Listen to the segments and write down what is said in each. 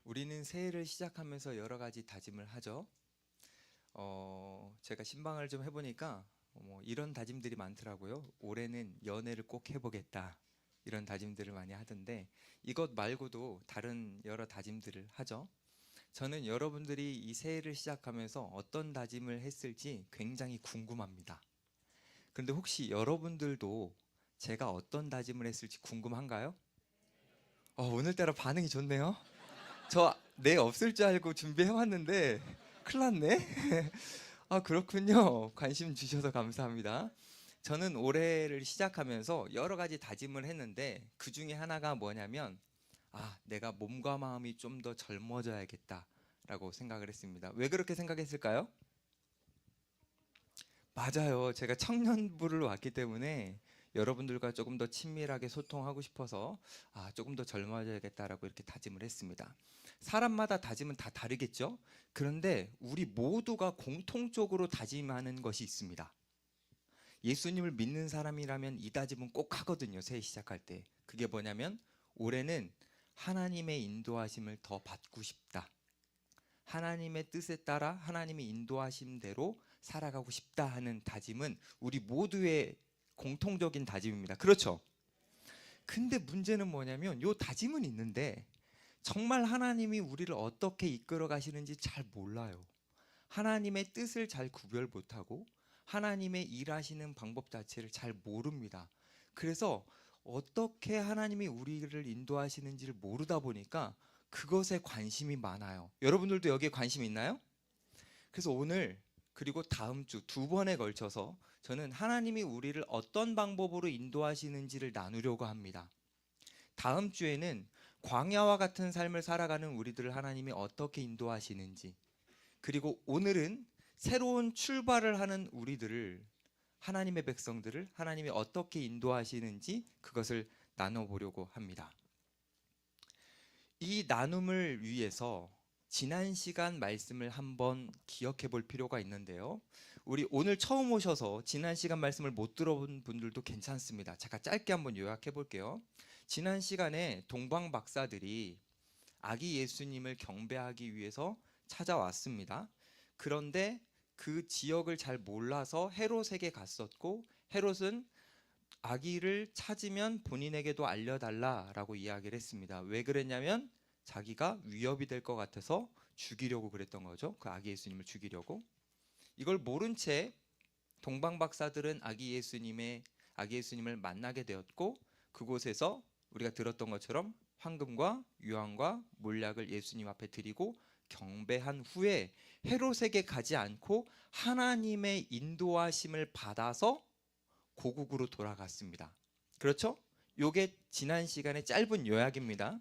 우리는 새해를 시작하면서 여러 가지 다짐을 하죠. 제가 신방을 좀 해보니까 이런 다짐들이 많더라고요. 올해는 연애를 꼭 해보겠다. 이런 다짐들을 많이 하던데 이것 말고도 다른 여러 다짐들을 하죠. 저는 여러분들이 이 새해를 시작하면서 어떤 다짐을 했을지 굉장히 궁금합니다. 그런데 혹시 여러분들도 제가 어떤 다짐을 했을지 궁금한가요? 오늘따라 반응이 좋네요. 저 네 없을 줄 알고 준비해 왔는데 큰일 났네. 그렇군요. 관심 주셔서 감사합니다. 저는 올해를 시작하면서 여러 가지 다짐을 했는데 그 중에 하나가 뭐냐면 내가 몸과 마음이 좀 더 젊어져야겠다라고 생각을 했습니다. 왜 그렇게 생각했을까요? 맞아요. 제가 청년부를 왔기 때문에 여러분들과 조금 더 친밀하게 소통하고 싶어서 조금 더 젊어져야겠다라고 이렇게 다짐을 했습니다. 사람마다 다짐은 다 다르겠죠? 그런데 우리 모두가 공통적으로 다짐하는 것이 있습니다. 예수님을 믿는 사람이라면 이 다짐은 꼭 하거든요. 새해 시작할 때. 그게 뭐냐면 올해는 하나님의 인도하심을 더 받고 싶다. 하나님의 뜻에 따라 하나님의 인도하심대로 살아가고 싶다 하는 다짐은 우리 모두의 공통적인 다짐입니다. 그렇죠? 근데 문제는 뭐냐면 요 다짐은 있는데 정말 하나님이 우리를 어떻게 이끌어 가시는지 잘 몰라요. 하나님의 뜻을 잘 구별 못하고 하나님의 일하시는 방법 자체를 잘 모릅니다. 그래서 어떻게 하나님이 우리를 인도하시는지를 모르다 보니까 그것에 관심이 많아요. 여러분들도 여기에 관심 있나요? 그래서 오늘 그리고 다음 주 두 번에 걸쳐서 저는 하나님이 우리를 어떤 방법으로 인도하시는지를 나누려고 합니다. 다음 주에는 광야와 같은 삶을 살아가는 우리들을 하나님이 어떻게 인도하시는지, 그리고 오늘은 새로운 출발을 하는 우리들을, 하나님의 백성들을 하나님이 어떻게 인도하시는지 그것을 나눠보려고 합니다. 이 나눔을 위해서 지난 시간 말씀을 한번 기억해 볼 필요가 있는데요. 우리 오늘 처음 오셔서 지난 시간 말씀을 못 들어본 분들도 괜찮습니다. 잠깐 짧게 한번 요약해 볼게요. 지난 시간에 동방 박사들이 아기 예수님을 경배하기 위해서 찾아왔습니다. 그런데 그 지역을 잘 몰라서 헤롯에게 갔었고, 헤롯은 아기를 찾으면 본인에게도 알려달라라고 이야기를 했습니다. 왜 그랬냐면 자기가 위협이 될 것 같아서 죽이려고 그랬던 거죠. 그 아기 예수님을 죽이려고. 이걸 모른 채 동방 박사들은 아기 예수님을 만나게 되었고, 그곳에서 우리가 들었던 것처럼 황금과 유황과 몰약을 예수님 앞에 드리고 경배한 후에 헤롯에게 가지 않고 하나님의 인도하심을 받아서 고국으로 돌아갔습니다. 그렇죠? 요게 지난 시간의 짧은 요약입니다.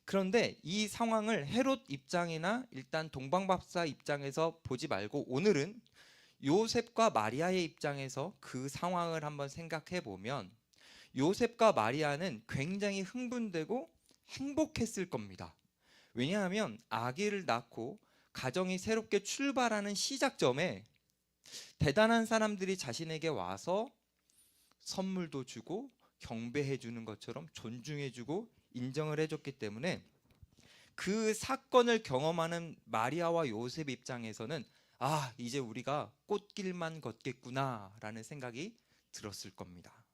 그런데 이 상황을 헤롯 입장이나 일단 동방박사 입장에서 보지 말고 오늘은 요셉과 마리아의 입장에서 그 상황을 한번 생각해 보면 요셉과 마리아는 굉장히 흥분되고 행복했을 겁니다. 왜냐하면 아기를 낳고 가정이 새롭게 출발하는 시작점에 대단한 사람들이 자신에게 와서 선물도 주고 경배해 주는 것처럼 존중해 주고 인정을 해줬기 때문에 그 사건을 경험하는 마리아와 요셉 입장에서는 이제 우리가 꽃길만 걷겠구나라는 생각이 들었을 겁니다.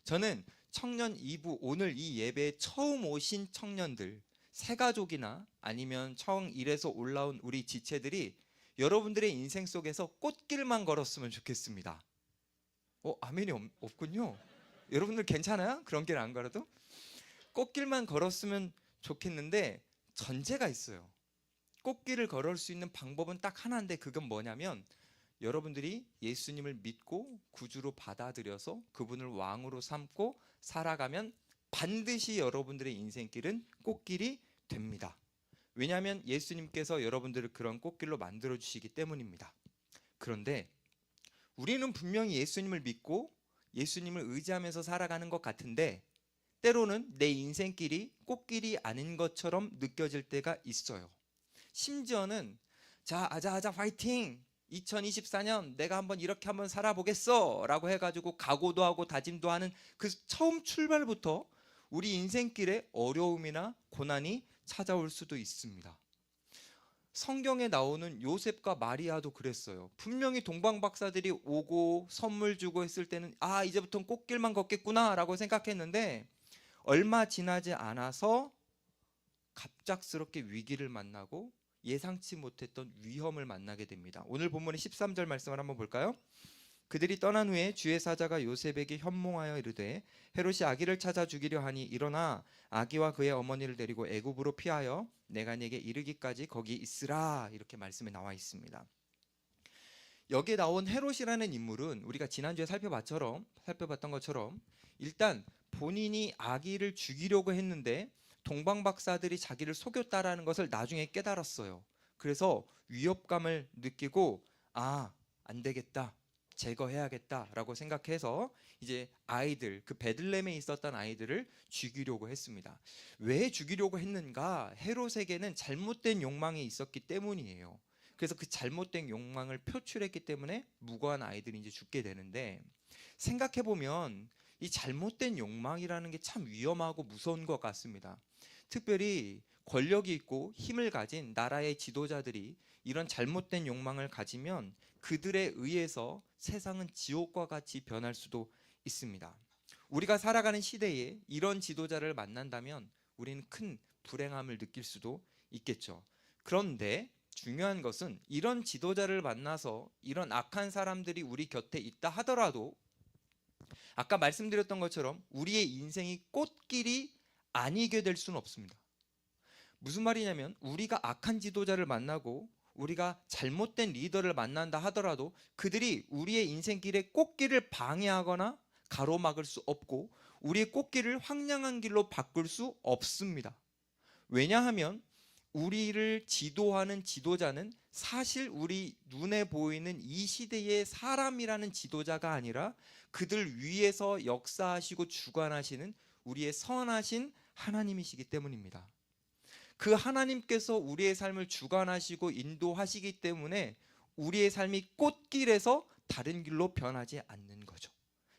저는 청년 2부 오늘 이 예배에 처음 오신 청년들, 새가족이나 아니면 처음 일에서 올라온 우리 지체들이 여러분들의 인생 속에서 꽃길만 걸었으면 좋겠습니다. 아멘이 없군요. 여러분들 괜찮아요? 그런 길 안 걸어도? 꽃길만 걸었으면 좋겠는데 전제가 있어요. 꽃길을 걸을 수 있는 방법은 딱 하나인데 그건 뭐냐면 여러분들이 예수님을 믿고 구주로 받아들여서 그분을 왕으로 삼고 살아가면 반드시 여러분들의 인생길은 꽃길이 됩니다. 왜냐하면 예수님께서 여러분들을 그런 꽃길로 만들어 주시기 때문입니다. 그런데 우리는 분명히 예수님을 믿고 예수님을 의지하면서 살아가는 것 같은데 때로는 내 인생길이 꽃길이 아닌 것처럼 느껴질 때가 있어요. 심지어는 아자 파이팅! 2024년 내가 이렇게 한번 살아보겠어 라고 해가지고 각오도 하고 다짐도 하는 그 처음 출발부터 우리 인생길에 어려움이나 고난이 찾아올 수도 있습니다. 성경에 나오는 요셉과 마리아도 그랬어요. 분명히 동방 박사들이 오고 선물 주고 했을 때는 이제부터는 꽃길만 걷겠구나 라고 생각했는데 얼마 지나지 않아서 갑작스럽게 위기를 만나고 예상치 못했던 위험을 만나게 됩니다. 오늘 본문의 13절 말씀을 한번 볼까요? 그들이 떠난 후에 주의 사자가 요셉에게 현몽하여 이르되 헤롯이 아기를 찾아 죽이려 하니 일어나 아기와 그의 어머니를 데리고 애굽으로 피하여 내가 네게 이르기까지 거기 있으라, 이렇게 말씀에 나와 있습니다. 여기에 나온 헤롯이라는 인물은 우리가 지난주에 살펴봤던 것처럼 일단 본인이 아기를 죽이려고 했는데 동방 박사들이 자기를 속였다라는 것을 나중에 깨달았어요. 그래서 위협감을 느끼고 안 되겠다, 제거해야겠다라고 생각해서 이제 아이들, 그 베들레헴에 있었던 아이들을 죽이려고 했습니다. 왜 죽이려고 했는가? 헤롯에게는 잘못된 욕망이 있었기 때문이에요. 그래서 그 잘못된 욕망을 표출했기 때문에 무고한 아이들이 이제 죽게 되는데, 생각해보면 이 잘못된 욕망이라는 게 참 위험하고 무서운 것 같습니다. 특별히 권력이 있고 힘을 가진 나라의 지도자들이 이런 잘못된 욕망을 가지면 그들에 의해서 세상은 지옥과 같이 변할 수도 있습니다. 우리가 살아가는 시대에 이런 지도자를 만난다면 우리는 큰 불행함을 느낄 수도 있겠죠. 그런데 중요한 것은 이런 지도자를 만나서 이런 악한 사람들이 우리 곁에 있다 하더라도 아까 말씀드렸던 것처럼 우리의 인생이 꽃길이 아니게 될 수는 없습니다. 무슨 말이냐면 우리가 악한 지도자를 만나고 우리가 잘못된 리더를 만난다 하더라도 그들이 우리의 인생길의 꽃길을 방해하거나 가로막을 수 없고 우리의 꽃길을 황량한 길로 바꿀 수 없습니다. 왜냐하면 우리를 지도하는 지도자는 사실 우리 눈에 보이는 이 시대의 사람이라는 지도자가 아니라 그들 위에서 역사하시고 주관하시는 우리의 선하신 하나님이시기 때문입니다. 그 하나님께서 우리의 삶을 주관하시고 인도하시기 때문에 우리의 삶이 꽃길에서 다른 길로 변하지 않는 거죠.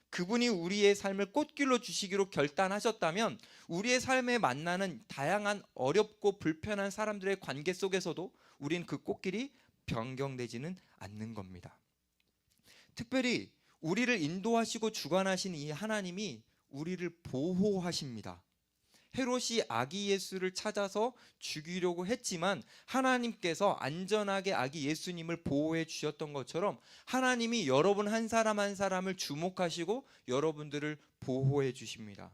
그분이 우리의 삶을 꽃길로 주시기로 결단하셨다면 우리의 삶에 만나는 다양한 어렵고 불편한 사람들의 관계 속에서도 우리는 그 꽃길이 변경되지는 않는 겁니다. 특별히 우리를 인도하시고 주관하신 이 하나님이 우리를 보호하십니다. 헤롯이 아기 예수를 찾아서 죽이려고 했지만 하나님께서 안전하게 아기 예수님을 보호해 주셨던 것처럼 하나님이 여러분 한 사람 한 사람을 주목하시고 여러분들을 보호해 주십니다.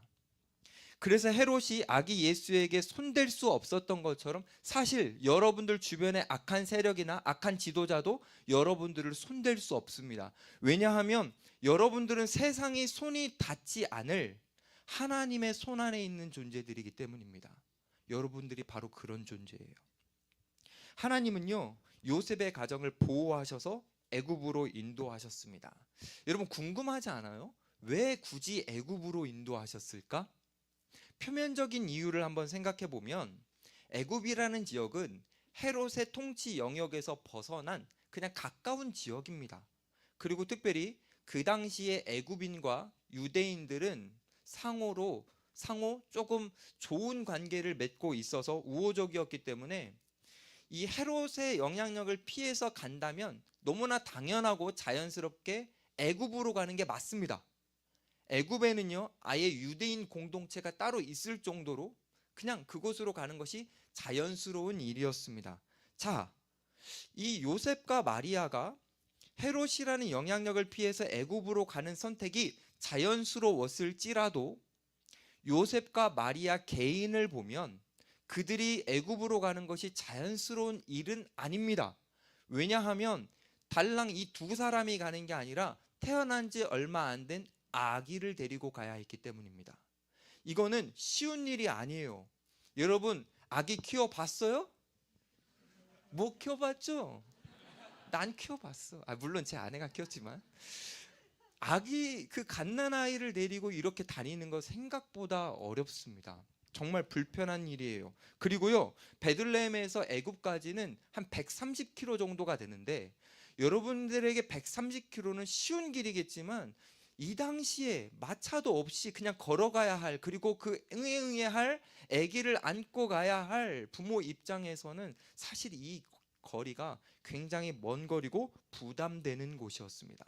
그래서 헤롯이 아기 예수에게 손댈 수 없었던 것처럼 사실 여러분들 주변의 악한 세력이나 악한 지도자도 여러분들을 손댈 수 없습니다. 왜냐하면 여러분들은 세상이 손이 닿지 않을 하나님의 손 안에 있는 존재들이기 때문입니다. 여러분들이 바로 그런 존재예요. 하나님은요, 요셉의 가정을 보호하셔서 애굽으로 인도하셨습니다. 여러분 궁금하지 않아요? 왜 굳이 애굽으로 인도하셨을까? 표면적인 이유를 한번 생각해 보면 애굽이라는 지역은 헤롯의 통치 영역에서 벗어난 그냥 가까운 지역입니다. 그리고 특별히 그 당시에 애굽인과 유대인들은 상호 조금 좋은 관계를 맺고 있어서 우호적이었기 때문에 이 헤롯의 영향력을 피해서 간다면 너무나 당연하고 자연스럽게 애굽으로 가는 게 맞습니다. 애굽에는요 아예 유대인 공동체가 따로 있을 정도로 그냥 그곳으로 가는 것이 자연스러운 일이었습니다. 자, 이 요셉과 마리아가 헤롯이라는 영향력을 피해서 애굽으로 가는 선택이 자연스러웠을지라도 요셉과 마리아 개인을 보면 그들이 애굽으로 가는 것이 자연스러운 일은 아닙니다. 왜냐하면 달랑 이 두 사람이 가는 게 아니라 태어난 지 얼마 안 된 아기를 데리고 가야 했기 때문입니다. 이거는 쉬운 일이 아니에요. 여러분 아기 키워봤어요? 못 키워봤죠? 난 키워봤어. 물론 제 아내가 키웠지만 아기 그 갓난아이를 데리고 이렇게 다니는 거 생각보다 어렵습니다. 정말 불편한 일이에요. 그리고요 베들레헴에서 애굽까지는 한 130km 정도가 되는데 여러분들에게 130km는 쉬운 길이겠지만 이 당시에 마차도 없이 그냥 걸어가야 할, 그리고 그 응애응애할 아기를 안고 가야 할 부모 입장에서는 사실 이 거리가 굉장히 먼 거리고 부담되는 곳이었습니다.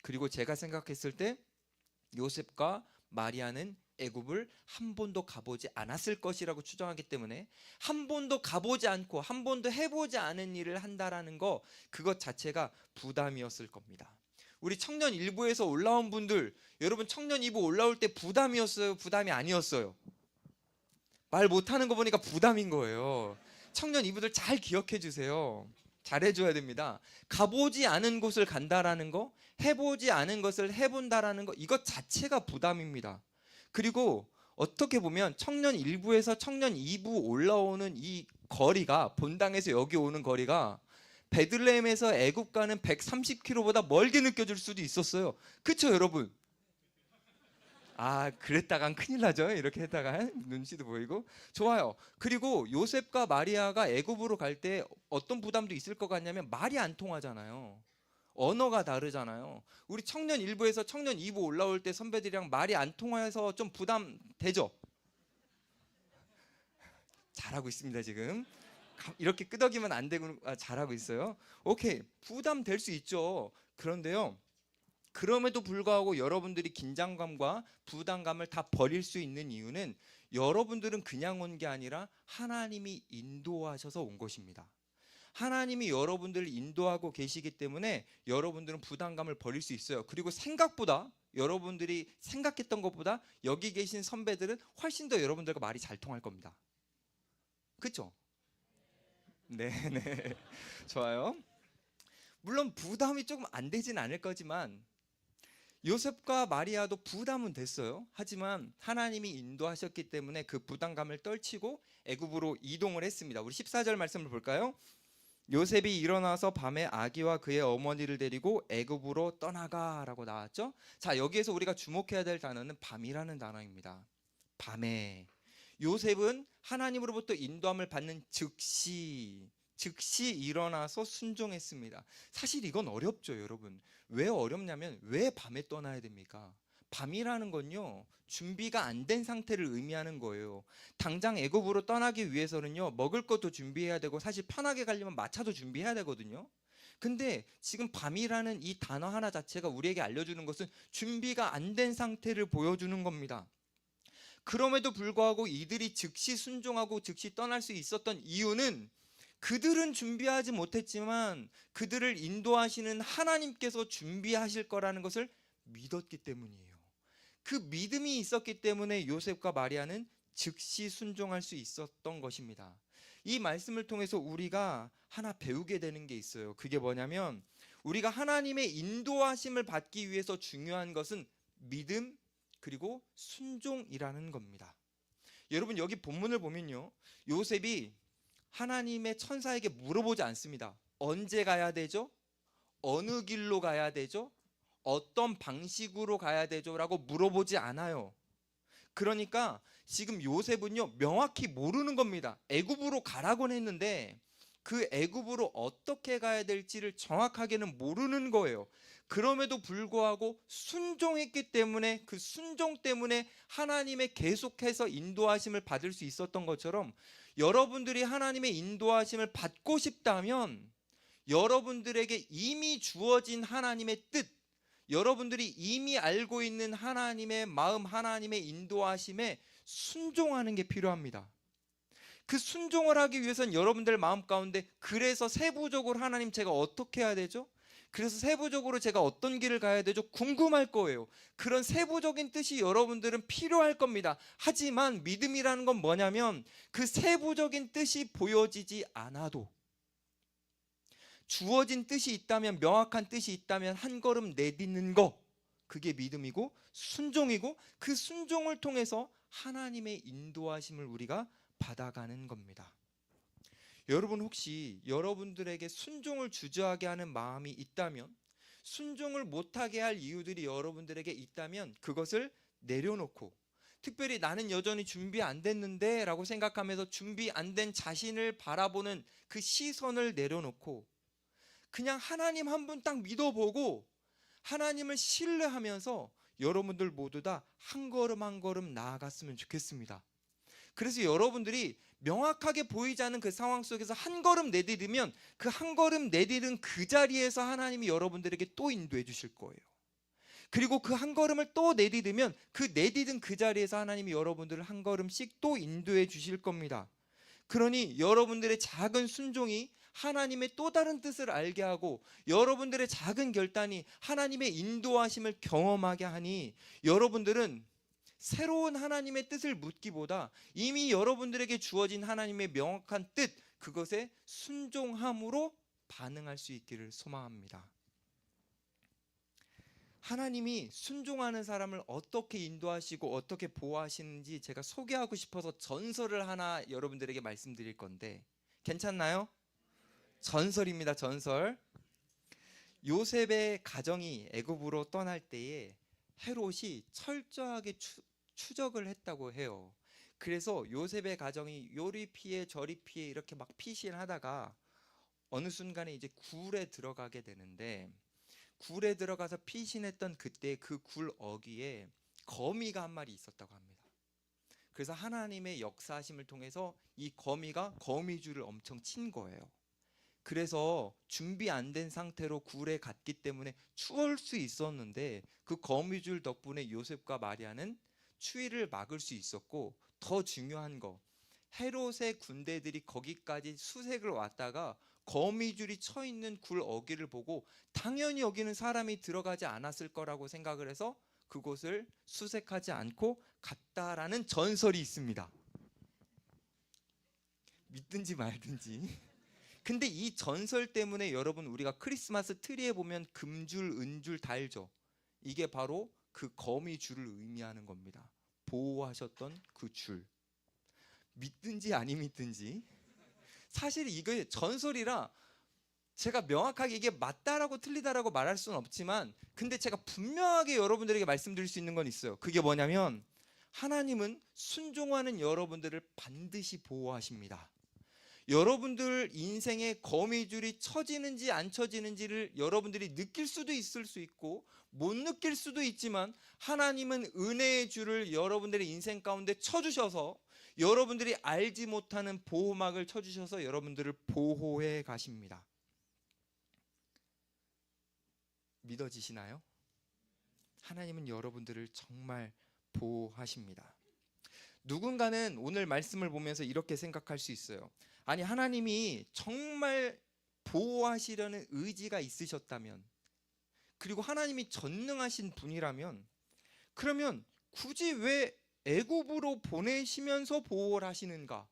그리고 제가 생각했을 때 요셉과 마리아는 애굽을 한 번도 가보지 않았을 것이라고 추정하기 때문에 한 번도 가보지 않고 한 번도 해보지 않은 일을 한다라는 거, 그것 자체가 부담이었을 겁니다. 우리 청년 일부에서 올라온 분들, 여러분 청년 2부 올라올 때 부담이었어요? 부담이 아니었어요? 말 못하는 거 보니까 부담인 거예요. 청년 2부들 잘 기억해 주세요. 잘해줘야 됩니다. 가보지 않은 곳을 간다라는 거, 해보지 않은 것을 해본다라는 거, 이것 자체가 부담입니다. 그리고 어떻게 보면 청년 1부에서 청년 2부 올라오는 이 거리가, 본당에서 여기 오는 거리가 베들레헴에서 애굽 가는 130km보다 멀게 느껴질 수도 있었어요. 그렇죠, 여러분? 아, 그랬다간 큰일 나죠. 이렇게 했다가 눈치도 보이고. 좋아요. 그리고 요셉과 마리아가 애굽으로 갈 때 어떤 부담도 있을 것 같냐면 말이 안 통하잖아요. 언어가 다르잖아요. 우리 청년 1부에서 청년 2부 올라올 때 선배들이랑 말이 안 통해서 좀 부담되죠? 잘하고 있습니다, 지금. 이렇게 끄덕이면 안 되고, 잘하고 있어요. 오케이, 부담될 수 있죠. 그런데요, 그럼에도 불구하고 여러분들이 긴장감과 부담감을 다 버릴 수 있는 이유는 여러분들은 그냥 온 게 아니라 하나님이 인도하셔서 온 것입니다. 하나님이 여러분들을 인도하고 계시기 때문에 여러분들은 부담감을 버릴 수 있어요. 그리고 생각보다, 여러분들이 생각했던 것보다 여기 계신 선배들은 훨씬 더 여러분들과 말이 잘 통할 겁니다. 그렇죠? 네, 네. 좋아요. 물론 부담이 조금 안 되진 않을 거지만 요셉과 마리아도 부담은 됐어요. 하지만 하나님이 인도하셨기 때문에 그 부담감을 떨치고 애굽으로 이동을 했습니다. 우리 14절 말씀을 볼까요? 요셉이 일어나서 밤에 아기와 그의 어머니를 데리고 애굽으로 떠나가라고 나왔죠. 자, 여기에서 우리가 주목해야 될 단어는 밤이라는 단어입니다. 밤에 요셉은 하나님으로부터 인도함을 받는 즉시 일어나서 순종했습니다. 사실 이건 어렵죠, 여러분. 왜 어렵냐면 왜 밤에 떠나야 됩니까? 밤이라는 건요, 준비가 안 된 상태를 의미하는 거예요. 당장 애굽으로 떠나기 위해서는요, 먹을 것도 준비해야 되고, 사실 편하게 가려면 마차도 준비해야 되거든요. 근데 지금 밤이라는 이 단어 하나 자체가 우리에게 알려주는 것은 준비가 안 된 상태를 보여주는 겁니다. 그럼에도 불구하고 이들이 즉시 순종하고 즉시 떠날 수 있었던 이유는 그들은 준비하지 못했지만 그들을 인도하시는 하나님께서 준비하실 거라는 것을 믿었기 때문이에요. 그 믿음이 있었기 때문에 요셉과 마리아는 즉시 순종할 수 있었던 것입니다. 이 말씀을 통해서 우리가 하나 배우게 되는 게 있어요. 그게 뭐냐면 우리가 하나님의 인도하심을 받기 위해서 중요한 것은 믿음 그리고 순종이라는 겁니다. 여러분, 여기 본문을 보면요, 요셉이 하나님의 천사에게 물어보지 않습니다. 언제 가야 되죠? 어느 길로 가야 되죠? 어떤 방식으로 가야 되죠? 라고 물어보지 않아요. 그러니까 지금 요셉은요, 명확히 모르는 겁니다. 애굽으로 가라고는 했는데 그 애굽으로 어떻게 가야 될지를 정확하게는 모르는 거예요. 그럼에도 불구하고 순종했기 때문에, 그 순종 때문에 하나님의 계속해서 인도하심을 받을 수 있었던 것처럼 여러분들이 하나님의 인도하심을 받고 싶다면 여러분들에게 이미 주어진 하나님의 뜻, 여러분들이 이미 알고 있는 하나님의 마음, 하나님의 인도하심에 순종하는 게 필요합니다. 그 순종을 하기 위해서는 여러분들 마음 가운데 그래서 세부적으로 하나님 제가 어떻게 해야 되죠? 그래서 세부적으로 제가 어떤 길을 가야 되죠? 궁금할 거예요. 그런 세부적인 뜻이 여러분들은 필요할 겁니다. 하지만 믿음이라는 건 뭐냐면 그 세부적인 뜻이 보여지지 않아도 주어진 뜻이 있다면, 명확한 뜻이 있다면 한 걸음 내딛는 거, 그게 믿음이고 순종이고 그 순종을 통해서 하나님의 인도하심을 우리가 받아가는 겁니다. 여러분, 혹시 여러분들에게 순종을 주저하게 하는 마음이 있다면, 순종을 못하게 할 이유들이 여러분들에게 있다면 그것을 내려놓고, 특별히 나는 여전히 준비 안 됐는데 라고 생각하면서 준비 안 된 자신을 바라보는 그 시선을 내려놓고 그냥 하나님 한 분 딱 믿어보고 하나님을 신뢰하면서 여러분들 모두 다 한 걸음 한 걸음 나아갔으면 좋겠습니다. 그래서 여러분들이 명확하게 보이지 않는 그 상황 속에서 한 걸음 내디디면 그 한 걸음 내디딘 그 자리에서 하나님이 여러분들에게 또 인도해 주실 거예요. 그리고 그 한 걸음을 또 내디디면 그 내디딘 그 자리에서 하나님이 여러분들을 한 걸음씩 또 인도해 주실 겁니다. 그러니 여러분들의 작은 순종이 하나님의 또 다른 뜻을 알게 하고 여러분들의 작은 결단이 하나님의 인도하심을 경험하게 하니 여러분들은 새로운 하나님의 뜻을 묻기보다 이미 여러분들에게 주어진 하나님의 명확한 뜻, 그것에 순종함으로 반응할 수 있기를 소망합니다. 하나님이 순종하는 사람을 어떻게 인도하시고 어떻게 보호하시는지 제가 소개하고 싶어서 전설을 하나 여러분들에게 말씀드릴 건데 괜찮나요? 전설입니다. 전설. 요셉의 가정이 애굽으로 떠날 때에 헤롯이 철저하게 추적을 했다고 해요. 그래서 요셉의 가정이 요리 피해 저리 피해 이렇게 막 피신하다가 어느 순간에 이제 굴에 들어가게 되는데, 굴에 들어가서 피신했던 그때 그 굴 어귀에 거미가 한 마리 있었다고 합니다. 그래서 하나님의 역사하심을 통해서 이 거미가 거미줄을 엄청 친 거예요. 그래서 준비 안 된 상태로 굴에 갔기 때문에 추울 수 있었는데 그 거미줄 덕분에 요셉과 마리아는 추위를 막을 수 있었고, 더 중요한 거, 헤롯의 군대들이 거기까지 수색을 왔다가 거미줄이 쳐 있는 굴 어귀를 보고 당연히 여기는 사람이 들어가지 않았을 거라고 생각을 해서 그곳을 수색하지 않고 갔다라는 전설이 있습니다. 믿든지 말든지. 근데 이 전설 때문에 여러분, 우리가 크리스마스 트리에 보면 금줄, 은줄 달죠. 이게 바로 그 거미줄을 의미하는 겁니다. 보호하셨던 그 줄. 믿든지 아니 믿든지. 사실 이게 전설이라 제가 명확하게 이게 맞다라고 틀리다라고 말할 수는 없지만, 근데 제가 분명하게 여러분들에게 말씀드릴 수 있는 건 있어요. 그게 뭐냐면 하나님은 순종하는 여러분들을 반드시 보호하십니다. 여러분들 인생에 거미줄이 쳐지는지 안 쳐지는지를 여러분들이 느낄 수도 있을 수 있고 못 느낄 수도 있지만, 하나님은 은혜의 줄을 여러분들의 인생 가운데 쳐주셔서 여러분들이 알지 못하는 보호막을 쳐주셔서 여러분들을 보호해 가십니다. 믿어지시나요? 하나님은 여러분들을 정말 보호하십니다. 누군가는 오늘 말씀을 보면서 이렇게 생각할 수 있어요. 아니, 하나님이 정말 보호하시려는 의지가 있으셨다면, 그리고 하나님이 전능하신 분이라면, 그러면 굳이 왜 애굽으로 보내시면서 보호를 하시는가?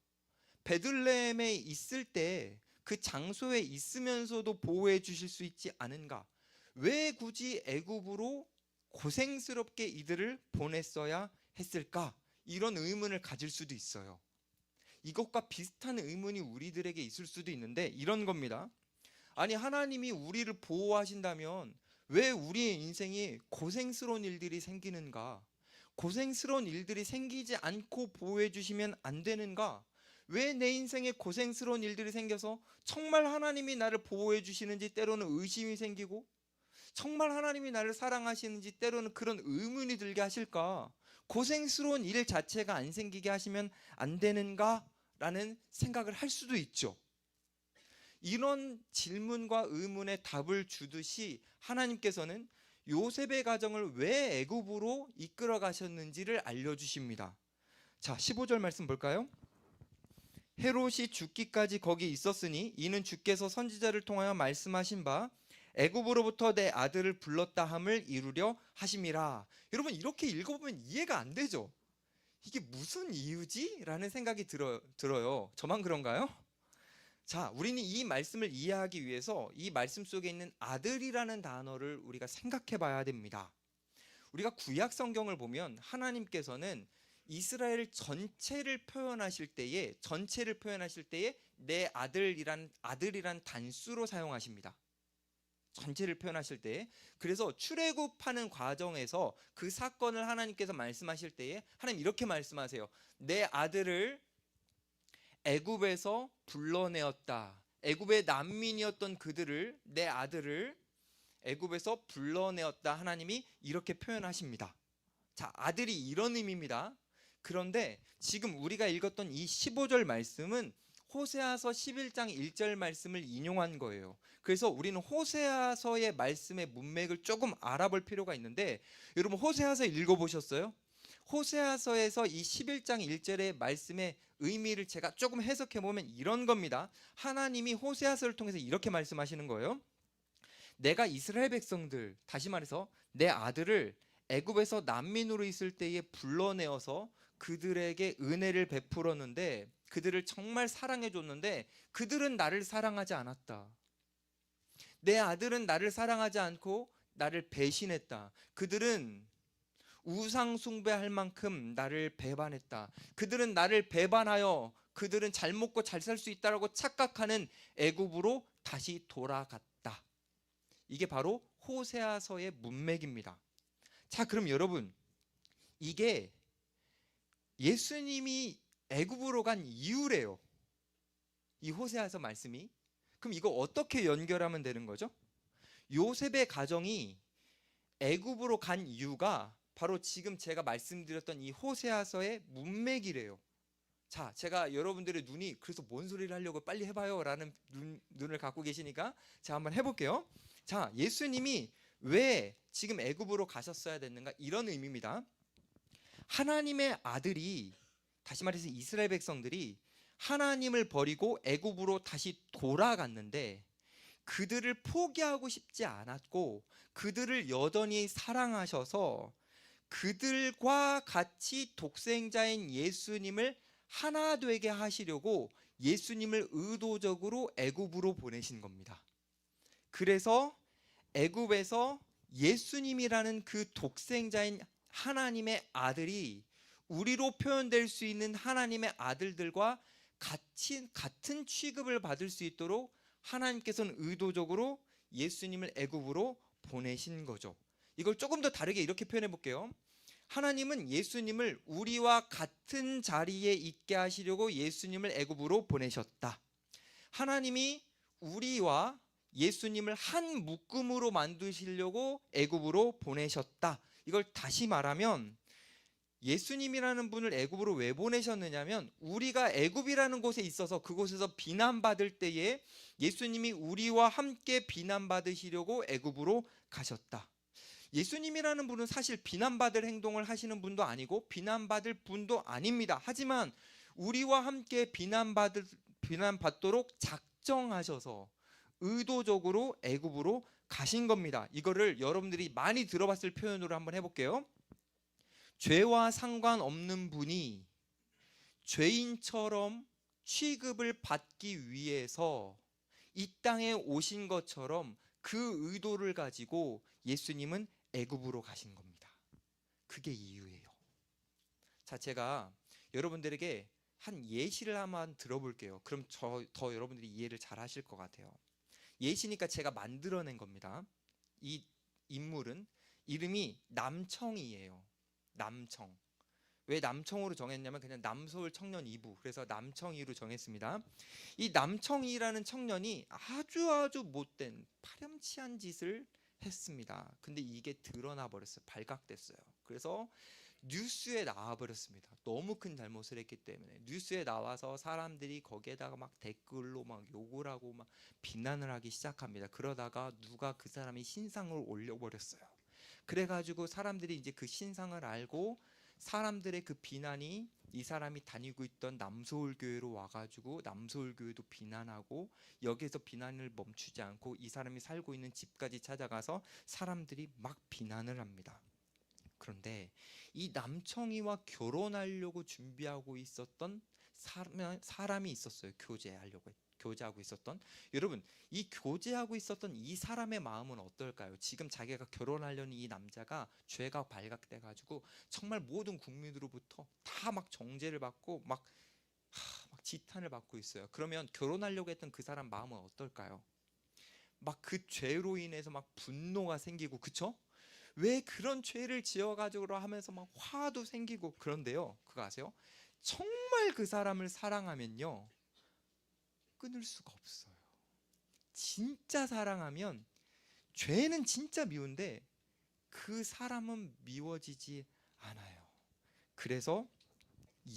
베들레헴에 있을 때 그 장소에 있으면서도 보호해 주실 수 있지 않은가? 왜 굳이 애굽으로 고생스럽게 이들을 보냈어야 했을까? 이런 의문을 가질 수도 있어요. 이것과 비슷한 의문이 우리들에게 있을 수도 있는데 이런 겁니다. 아니, 하나님이 우리를 보호하신다면 왜 우리의 인생에 고생스러운 일들이 생기는가? 고생스러운 일들이 생기지 않고 보호해 주시면 안 되는가? 왜 내 인생에 고생스러운 일들이 생겨서 정말 하나님이 나를 보호해 주시는지 때로는 의심이 생기고, 정말 하나님이 나를 사랑하시는지 때로는 그런 의문이 들게 하실까? 고생스러운 일 자체가 안 생기게 하시면 안 되는가? 라는 생각을 할 수도 있죠. 이런 질문과 의문에 답을 주듯이 하나님께서는 요셉의 가정을 왜 애굽으로 이끌어 가셨는지를 알려주십니다. 자, 15절 말씀 볼까요? 헤롯이 죽기까지 거기 있었으니 이는 주께서 선지자를 통하여 말씀하신 바 애굽으로부터 내 아들을 불렀다 함을 이루려 하심이라. 여러분, 이렇게 읽어보면 이해가 안 되죠? 이게 무슨 이유지? 라는 생각이 들어요. 저만 그런가요? 자, 우리는 이 말씀을 이해하기 위해서 이 말씀 속에 있는 아들이라는 단어를 우리가 생각해 봐야 됩니다. 우리가 구약 성경을 보면 하나님께서는 이스라엘 전체를 표현하실 때에 내 아들이란 단수로 사용하십니다. 전체를 표현하실 때에. 그래서 출애굽하는 과정에서 그 사건을 하나님께서 말씀하실 때에 하나님 이렇게 말씀하세요. 내 아들을 애굽에서 불러내었다. 애굽의 난민이었던 그들을, 내 아들을 애굽에서 불러내었다. 하나님이 이렇게 표현하십니다. 자, 아들이 이런 의미입니다. 그런데 지금 우리가 읽었던 이 15절 말씀은 호세아서 11장 1절 말씀을 인용한 거예요. 그래서 우리는 호세아서의 말씀의 문맥을 조금 알아볼 필요가 있는데, 여러분 호세아서 읽어보셨어요? 호세아서에서 이 11장 1절의 말씀의 의미를 제가 조금 해석해 보면 이런 겁니다. 하나님이 호세아서를 통해서 이렇게 말씀하시는 거예요. 내가 이스라엘 백성들, 다시 말해서 내 아들을 애굽에서 난민으로 있을 때에 불러내어서 그들에게 은혜를 베풀었는데, 그들을 정말 사랑해 줬는데 그들은 나를 사랑하지 않았다. 내 아들은 나를 사랑하지 않고 나를 배신했다. 그들은 우상 숭배할 만큼 나를 배반했다. 그들은 나를 배반하여 그들은 잘 먹고 잘 살 수 있다라고 착각하는 애굽으로 다시 돌아갔다. 이게 바로 호세아서의 문맥입니다. 자, 그럼 여러분, 이게 예수님이 애굽으로 간 이유래요. 이 호세아서 말씀이. 그럼 이거 어떻게 연결하면 되는 거죠? 요셉의 가정이 애굽으로 간 이유가 바로 지금 제가 말씀드렸던 이 호세아서의 문맥이래요. 자, 제가 여러분들의 눈이 그래서 뭔 소리를 하려고 빨리 해봐요 라는 눈을 갖고 계시니까 제가 한번 해볼게요. 자, 예수님이 왜 지금 애굽으로 가셨어야 됐는가, 이런 의미입니다. 하나님의 아들이, 다시 말해서 이스라엘 백성들이 하나님을 버리고 애굽으로 다시 돌아갔는데 그들을 포기하고 싶지 않았고 그들을 여전히 사랑하셔서 그들과 같이 독생자인 예수님을 하나 되게 하시려고 예수님을 의도적으로 애굽으로 보내신 겁니다. 그래서 애굽에서 예수님이라는 그 독생자인 하나님의 아들이 우리로 표현될 수 있는 하나님의 아들들과 같은 취급을 받을 수 있도록 하나님께서는 의도적으로 예수님을 애굽으로 보내신 거죠. 이걸 조금 더 다르게 이렇게 표현해 볼게요. 하나님은 예수님을 우리와 같은 자리에 있게 하시려고 예수님을 애굽으로 보내셨다. 하나님이 우리와 예수님을 한 묶음으로 만드시려고 애굽으로 보내셨다. 이걸 다시 말하면 예수님이라는 분을 애굽으로 왜 보내셨느냐면 우리가 애굽이라는 곳에 있어서 그곳에서 비난받을 때에 예수님이 우리와 함께 비난받으시려고 애굽으로 가셨다. 예수님이라는 분은 사실 비난받을 행동을 하시는 분도 아니고 비난받을 분도 아닙니다. 하지만 우리와 함께 비난받도록 작정하셔서 의도적으로 애굽으로 가신 겁니다. 이거를 여러분들이 많이 들어봤을 표현으로 한번 해볼게요. 죄와 상관없는 분이 죄인처럼 취급을 받기 위해서 이 땅에 오신 것처럼 그 의도를 가지고 예수님은 애굽으로 가신 겁니다. 그게 이유예요. 자, 제가 여러분들에게 한 예시를 한번 들어볼게요. 그럼 더 여러분들이 이해를 잘 하실 것 같아요. 예시니까 제가 만들어낸 겁니다. 이 인물은 이름이 남청이에요. 남청. 왜 남청으로 정했냐면 그냥 남서울 청년 2부, 그래서 남청이로 정했습니다. 이 남청이라는 청년이 아주 못된 파렴치한 짓을 했습니다. 근데 이게 드러나 버렸어요. 발각됐어요. 그래서 뉴스에 나와 버렸습니다. 너무 큰 잘못을 했기 때문에 뉴스에 나와서 사람들이 거기에다가 막 댓글로 막 욕을 하고 막 비난을 하기 시작합니다. 그러다가 누가 그 사람이 신상을 올려버렸어요. 그래가지고 사람들이 이제 그 신상을 알고 사람들의 그 비난이 이 사람이 다니고 있던 남서울교회로 와가지고 남서울교회도 비난하고 여기에서 비난을 멈추지 않고 이 사람이 살고 있는 집까지 찾아가서 사람들이 막 비난을 합니다. 그런데 이 남청이와 결혼하려고 준비하고 있었던 사람이 있었어요. 교제하고 있었던. 여러분, 이 교제하고 있었던 이 사람의 마음은 어떨까요? 지금 자기가 결혼하려는 이 남자가 죄가 발각돼 가지고 정말 모든 국민으로부터 다 막 정죄를 받고 막 지탄을 받고 있어요. 그러면 결혼하려고 했던 그 사람 마음은 어떨까요? 막 그 죄로 인해서 막 분노가 생기고, 그쵸? 왜 그런 죄를 지어가지고 하면서 막 화도 생기고. 그런데요, 그거 아세요? 정말 그 사람을 사랑하면요 끊을 수가 없어요. 진짜 사랑하면 죄는 진짜 미운데 그 사람은 미워지지 않아요. 그래서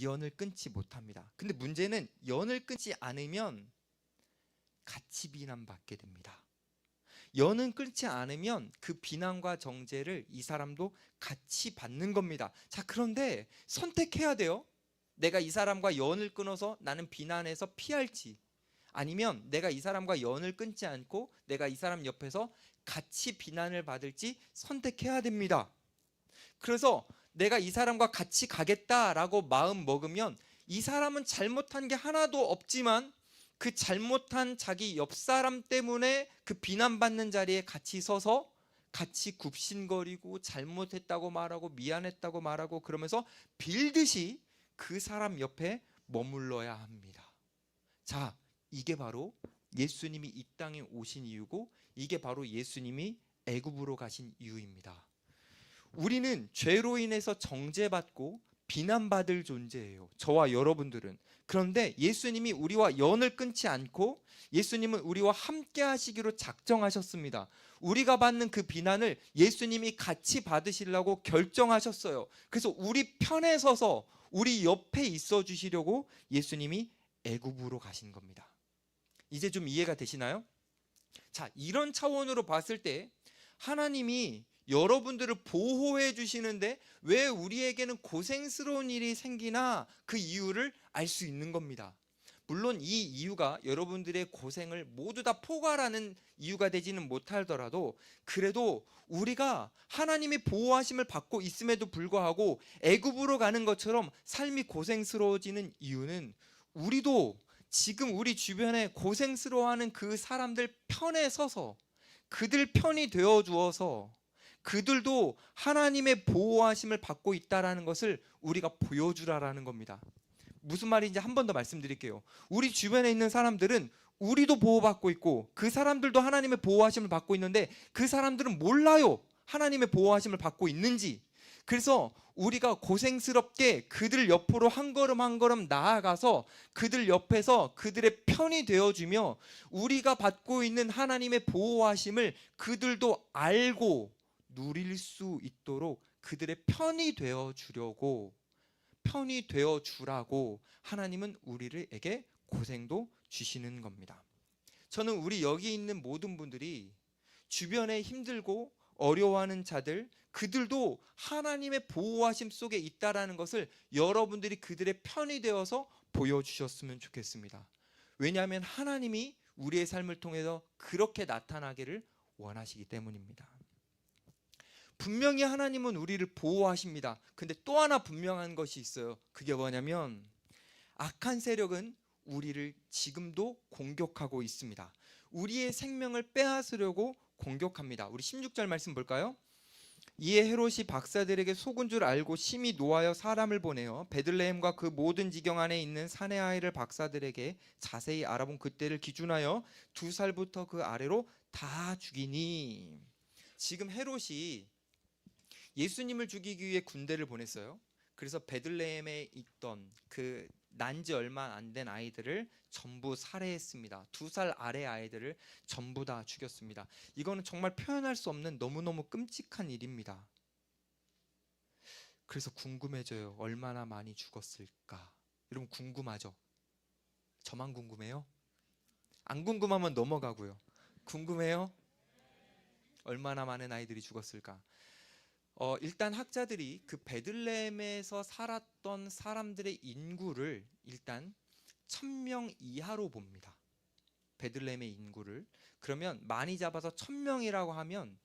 연을 끊지 못합니다. 근데 문제는 연을 끊지 않으면 같이 비난받게 됩니다. 연은 끊지 않으면 그 비난과 정죄를 이 사람도 같이 받는 겁니다. 자, 그런데 선택해야 돼요. 내가 이 사람과 연을 끊어서 나는 비난에서 피할지, 아니면 내가 이 사람과 연을 끊지 않고 내가 이 사람 옆에서 같이 비난을 받을지 선택해야 됩니다. 그래서 내가 이 사람과 같이 가겠다라고 마음 먹으면 이 사람은 잘못한 게 하나도 없지만 그 잘못한 자기 옆 사람 때문에 그 비난받는 자리에 같이 서서 같이 굽신거리고 잘못했다고 말하고 미안했다고 말하고 그러면서 빌듯이 그 사람 옆에 머물러야 합니다. 자, 이게 바로 예수님이 이 땅에 오신 이유고, 이게 바로 예수님이 애굽으로 가신 이유입니다. 우리는 죄로 인해서 정죄받고 비난받을 존재예요. 저와 여러분들은. 그런데 예수님이 우리와 연을 끊지 않고 예수님은 우리와 함께 하시기로 작정하셨습니다. 우리가 받는 그 비난을 예수님이 같이 받으시려고 결정하셨어요. 그래서 우리 편에 서서 우리 옆에 있어 주시려고 예수님이 애굽으로 가신 겁니다. 이제 좀 이해가 되시나요? 자, 이런 차원으로 봤을 때 하나님이 여러분들을 보호해 주시는데 왜 우리에게는 고생스러운 일이 생기나 그 이유를 알 수 있는 겁니다. 물론 이 이유가 여러분들의 고생을 모두 다 포괄하는 이유가 되지는 못하더라도 그래도 우리가 하나님의 보호하심을 받고 있음에도 불구하고 애굽으로 가는 것처럼 삶이 고생스러워지는 이유는 우리도 지금 우리 주변에 고생스러워하는 그 사람들 편에 서서 그들 편이 되어 주어서 그들도 하나님의 보호하심을 받고 있다라는 것을 우리가 보여주라라는 겁니다. 무슨 말인지 한 번 더 말씀드릴게요. 우리 주변에 있는 사람들은 우리도 보호받고 있고 그 사람들도 하나님의 보호하심을 받고 있는데 그 사람들은 몰라요. 하나님의 보호하심을 받고 있는지. 그래서 우리가 고생스럽게 그들 옆으로 한 걸음 한 걸음 나아가서 그들 옆에서 그들의 편이 되어주며 우리가 받고 있는 하나님의 보호하심을 그들도 알고 누릴 수 있도록 그들의 편이 되어 주려고, 편이 되어 주라고 하나님은 우리에게 고생도 주시는 겁니다. 저는 우리 여기 있는 모든 분들이 주변에 힘들고 어려워하는 자들, 그들도 하나님의 보호하심 속에 있다라는 것을 여러분들이 그들의 편이 되어서 보여주셨으면 좋겠습니다. 왜냐하면 하나님이 우리의 삶을 통해서 그렇게 나타나기를 원하시기 때문입니다. 분명히 하나님은 우리를 보호하십니다. 근데 또 하나 분명한 것이 있어요. 그게 뭐냐면 악한 세력은 우리를 지금도 공격하고 있습니다. 우리의 생명을 빼앗으려고 공격합니다. 우리 16절 말씀 볼까요? 이에 헤롯이 박사들에게 속은 줄 알고 심히 노하여 사람을 보내어 베들레헴과 그 모든 지경 안에 있는 사내 아이를 박사들에게 자세히 알아본 그때를 기준하여 2살부터 그 아래로 다 죽이니. 지금 헤롯이 예수님을 죽이기 위해 군대를 보냈어요. 그래서 베들레헴에 있던 그 난지 얼마 안 된 아이들을 전부 살해했습니다. 2살 아래 아이들을 전부 다 죽였습니다. 이거는 정말 표현할 수 없는 너무너무 끔찍한 일입니다. 그래서 궁금해져요. 얼마나 많이 죽었을까? 여러분 궁금하죠? 저만 궁금해요? 안 궁금하면 넘어가고요. 궁금해요? 얼마나 많은 아이들이 죽었을까? 일단 학자들이 그 베들레헴에서 살았던 사람들의 인구를 일단 1000명 이하로 봅니다. 베들레헴의 인구를. 그러면 많이 잡아서 1000명이라고 하면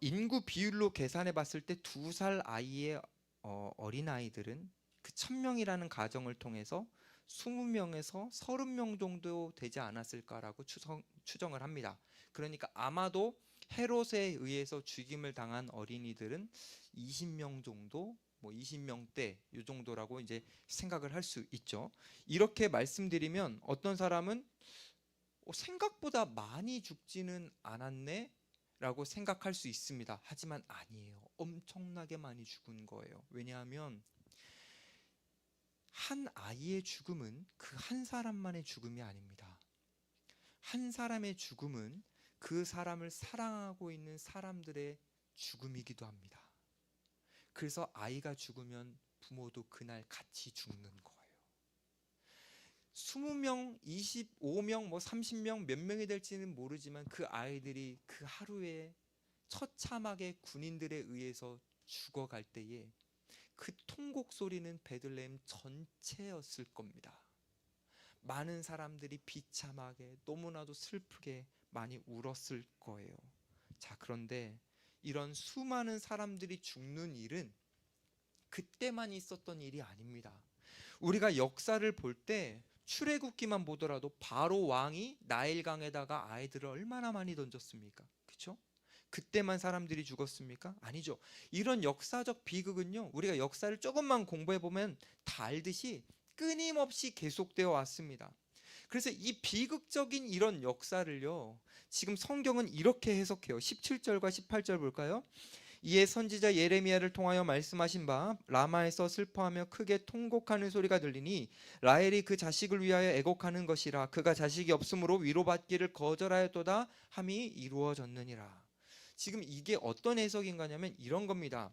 인구 비율로 계산해 봤을 때 2살 아이의 어린아이들은 그 1000명이라는 가정을 통해서 20명에서 30명 정도 되지 않았을까라고 추정을 합니다. 그러니까 아마도 헤롯에 의해서 죽임을 당한 어린이들은 20명 정도, 뭐 20명대 이 정도라고 이제 생각을 할 수 있죠. 이렇게 말씀드리면 어떤 사람은 생각보다 많이 죽지는 않았네 라고 생각할 수 있습니다. 하지만 아니에요. 엄청나게 많이 죽은 거예요. 왜냐하면 한 아이의 죽음은 그 한 사람만의 죽음이 아닙니다. 한 사람의 죽음은 그 사람을 사랑하고 있는 사람들의 죽음이기도 합니다. 그래서 아이가 죽으면 부모도 그날 같이 죽는 거예요. 20명, 25명, 뭐 30명 몇 명이 될지는 모르지만 그 아이들이 그 하루에 처참하게 군인들에 의해서 죽어갈 때에 그 통곡 소리는 베들레헴 전체였을 겁니다. 많은 사람들이 비참하게 너무나도 슬프게 많이 울었을 거예요. 자, 그런데 이런 수많은 사람들이 죽는 일은 그때만 있었던 일이 아닙니다. 우리가 역사를 볼 때 출애굽기만 보더라도 바로 왕이 나일강에다가 아이들을 얼마나 많이 던졌습니까? 그렇죠? 그때만 사람들이 죽었습니까? 아니죠. 이런 역사적 비극은요, 우리가 역사를 조금만 공부해 보면 다 알듯이 끊임없이 계속되어 왔습니다. 그래서 이 비극적인 이런 역사를요, 지금 성경은 이렇게 해석해요. 17절과 18절 볼까요? 이에 선지자 예레미야를 통하여 말씀하신 바 라마에서 슬퍼하며 크게 통곡하는 소리가 들리니 라헬이 그 자식을 위하여 애곡하는 것이라. 그가 자식이 없으므로 위로받기를 거절하였도다 함이 이루어졌느니라. 지금 이게 어떤 해석인가냐면 이런 겁니다.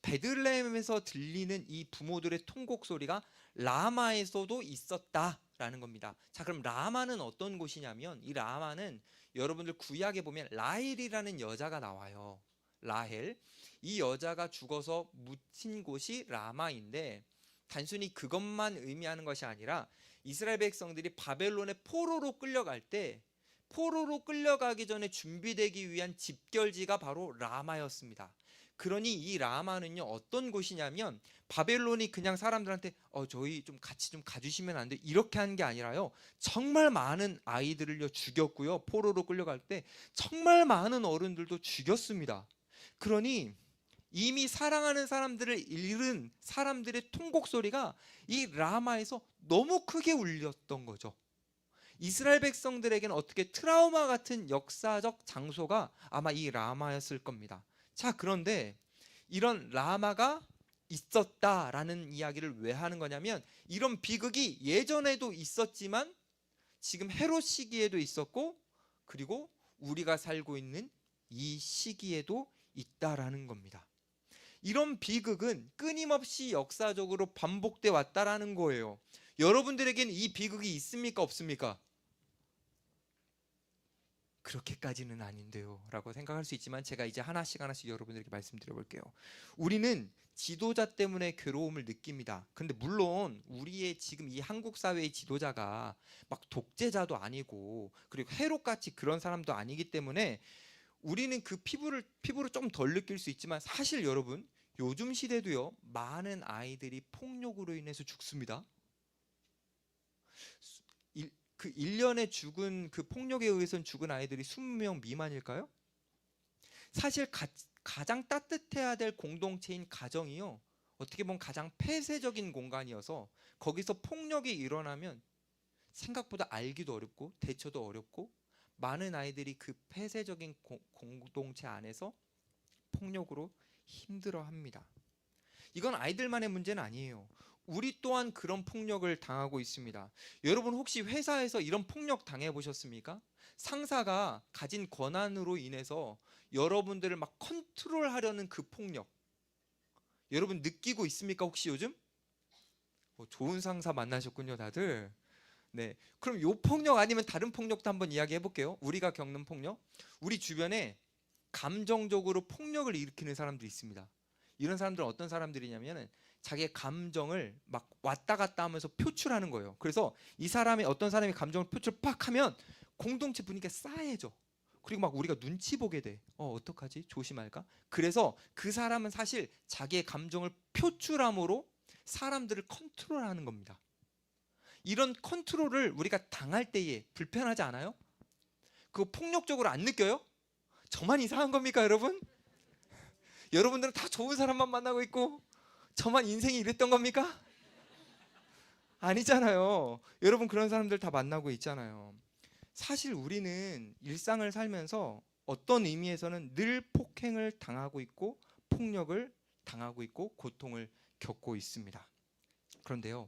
베들레헴에서 들리는 이 부모들의 통곡 소리가 라마에서도 있었다라는 겁니다. 자, 그럼 라마는 어떤 곳이냐면, 이 라마는 여러분들 구약에 보면 라헬이라는 여자가 나와요. 라헬, 이 여자가 죽어서 묻힌 곳이 라마인데, 단순히 그것만 의미하는 것이 아니라 이스라엘 백성들이 바벨론의 포로로 끌려갈 때, 포로로 끌려가기 전에 준비되기 위한 집결지가 바로 라마였습니다. 그러니 이 라마는요, 어떤 곳이냐면 바벨론이 그냥 사람들한테 저희 좀 같이 좀 가주시면 안 돼, 이렇게 한 게 아니라요, 정말 많은 아이들을요 죽였고요, 포로로 끌려갈 때 정말 많은 어른들도 죽였습니다. 그러니 이미 사랑하는 사람들을 잃은 사람들의 통곡 소리가 이 라마에서 너무 크게 울렸던 거죠. 이스라엘 백성들에게는 어떻게 트라우마 같은 역사적 장소가 아마 이 라마였을 겁니다. 자, 그런데 이런 라마가 있었다라는 이야기를 왜 하는 거냐면, 이런 비극이 예전에도 있었지만 지금 헤롯 시기에도 있었고, 그리고 우리가 살고 있는 이 시기에도 있다라는 겁니다. 이런 비극은 끊임없이 역사적으로 반복돼 왔다라는 거예요. 여러분들에게는 이 비극이 있습니까, 없습니까? 그렇게까지는 아닌데요 라고 생각할 수 있지만, 제가 이제 하나씩 여러분들에게 말씀드려 볼게요. 우리는 지도자 때문에 괴로움을 느낍니다. 그런데 물론 우리의 지금 이 한국 사회의 지도자가 막 독재자도 아니고, 그리고 헤롯같이 그런 사람도 아니기 때문에 우리는 그 피부를 좀 덜 느낄 수 있지만, 사실 여러분, 요즘 시대도요, 많은 아이들이 폭력으로 인해서 죽습니다. 그 1년에 죽은, 그 폭력에 의해서 죽은 아이들이 20명 미만일까요? 사실 가장 따뜻해야 될 공동체인 가정이요, 어떻게 보면 가장 폐쇄적인 공간이어서 거기서 폭력이 일어나면 생각보다 알기도 어렵고 대처도 어렵고, 많은 아이들이 그 폐쇄적인 공동체 안에서 폭력으로 힘들어합니다. 이건 아이들만의 문제는 아니에요. 우리 또한 그런 폭력을 당하고 있습니다. 여러분, 혹시 회사에서 이런 폭력 당해보셨습니까? 상사가 가진 권한으로 인해서 여러분들을 막 컨트롤하려는 그 폭력, 여러분 느끼고 있습니까, 혹시 요즘? 좋은 상사 만나셨군요, 다들. 네, 그럼 요 폭력 아니면 다른 폭력도 한번 이야기해 볼게요. 우리가 겪는 폭력, 우리 주변에 감정적으로 폭력을 일으키는 사람들이 있습니다. 이런 사람들은 어떤 사람들이냐면, 자기의 감정을 막 왔다 갔다 하면서 표출하는 거예요. 그래서 어떤 사람이 감정을 표출 팍 하면 공동체 분위기가 싸해져. 그리고 막 우리가 눈치 보게 돼. 어떡하지? 조심할까? 그래서 그 사람은 사실 자기의 감정을 표출함으로 사람들을 컨트롤하는 겁니다. 이런 컨트롤을 우리가 당할 때에 불편하지 않아요? 그거 폭력적으로 안 느껴요? 저만 이상한 겁니까, 여러분? 여러분들은 다 좋은 사람만 만나고 있고 저만 인생이 이랬던 겁니까? 아니잖아요. 여러분, 그런 사람들 다 만나고 있잖아요. 사실 우리는 일상을 살면서 어떤 의미에서는 늘 폭행을 당하고 있고, 폭력을 당하고 있고, 고통을 겪고 있습니다. 그런데요,